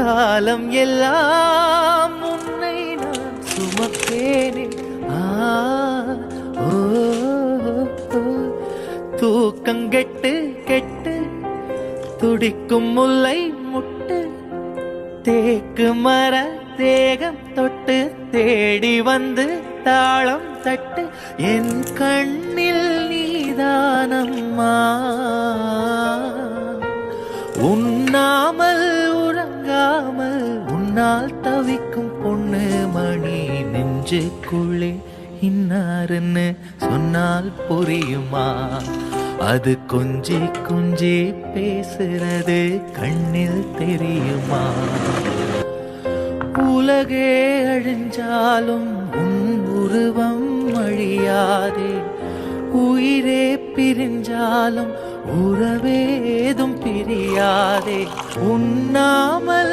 காலம் எல்லாம் உன்னை நான் சுமப்பேனே. ஓ தூக்கங்கெட்டு கெட்டு துடிக்கும் முல்லை முட்டு தேக்கு மர தேகம் தொட்டு தேடி வந்து தாளம் தட்டு என் கண்ணில் நீதானம்மா. உண்ணாமல் உறங்காமல் உன்னால் தவிக்கும் பொண்ணு மணி நெஞ்சுக்குள்ளே இன்னாருன்னு சொன்னால் புரியுமா? அது கொஞ்சி கொஞ்சி பேசுறது கண்ணில் தெரியுமா? உலகே அழிஞ்சாலும் உன் உருவம் அழியாதே. உயிரே பிரிஞ்சாலும் உறவேதும் பிரியாதே. உண்ணாமல்